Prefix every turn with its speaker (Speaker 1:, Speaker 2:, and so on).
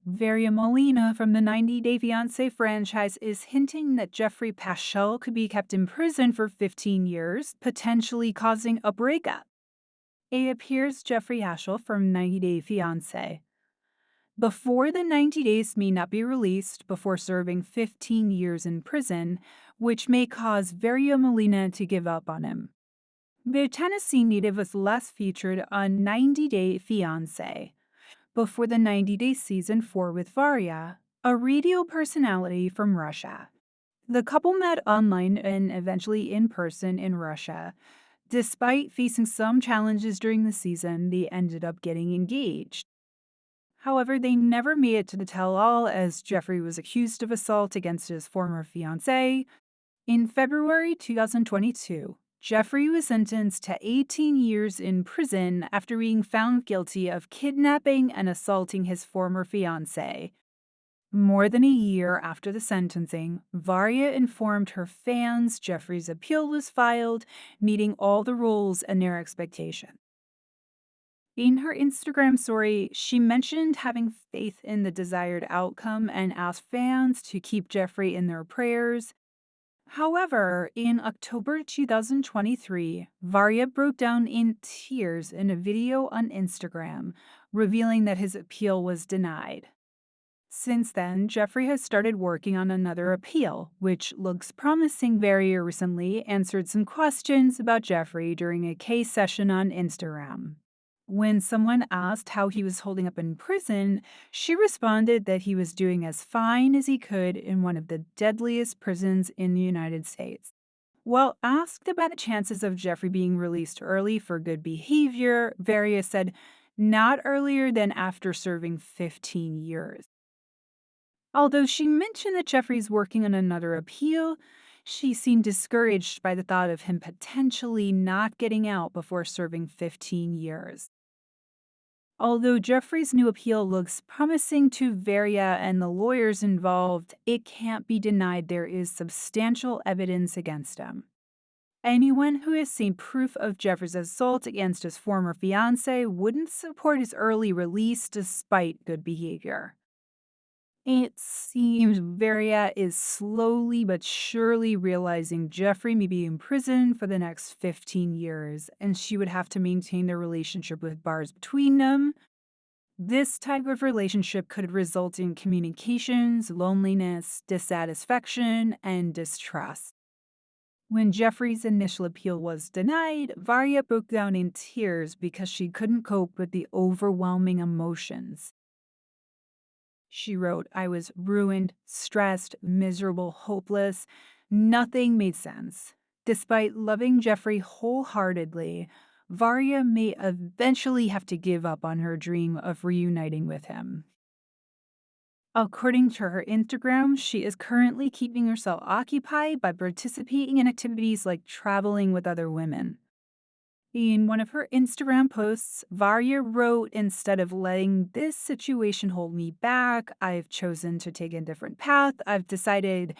Speaker 1: Varya Malina from the 90 Day Fiance franchise is hinting that Geoffrey Paschel could be kept in prison for 15 years, potentially causing a breakup. It appears Geoffrey Paschel from 90 Day Fiance. Before the 90 days may not be released before serving 15 years in prison, which may cause Varya Malina to give up on him. The Tennessee native was last featured on 90 Day Fiance before the 90 Day Season 4 with Varya, a radio personality from Russia. The couple met online and eventually in person in Russia. Despite facing some challenges during the season, they ended up getting engaged. However, they never made it to the tell-all as Geoffrey was accused of assault against his former fiancée. In February 2022, Geoffrey was sentenced to 18 years in prison after being found guilty of kidnapping and assaulting his former fiancée. More than a year after the sentencing, Varya informed her fans Geoffrey's appeal was filed, meeting all the rules and their expectations. In her Instagram story, she mentioned having faith in the desired outcome and asked fans to keep Geoffrey in their prayers. However, in October 2023, Varya broke down in tears in a video on Instagram, revealing that his appeal was denied. Since then, Geoffrey has started working on another appeal, which looks promising. Varya recently answered some questions about Geoffrey during a case session on Instagram. When someone asked how he was holding up in prison, she responded that he was doing as fine as he could in one of the deadliest prisons in the United States. While asked about the chances of Geoffrey being released early for good behavior, Varya said, "Not earlier than after serving 15 years." Although she mentioned that Geoffrey's working on another appeal, she seemed discouraged by the thought of him potentially not getting out before serving 15 years. Although Geoffrey's new appeal looks promising to Varya and the lawyers involved, it can't be denied there is substantial evidence against him. Anyone who has seen proof of Geoffrey's assault against his former fiancée wouldn't support his early release despite good behavior. It seems Varya is slowly but surely realizing Geoffrey may be in prison for the next 15 years, and she would have to maintain their relationship with bars between them. This type of relationship could result in communications, loneliness, dissatisfaction, and distrust. When Geoffrey's initial appeal was denied, Varya broke down in tears because she couldn't cope with the overwhelming emotions. She wrote, "I was ruined, stressed, miserable, hopeless. Nothing made sense. Despite loving Geoffrey wholeheartedly, Varya may eventually have to give up on her dream of reuniting with him." According to her Instagram, she is currently keeping herself occupied by participating in activities like traveling with other women. In one of her Instagram posts, Varya wrote, "Instead of letting this situation hold me back, I've chosen to take a different path. I've decided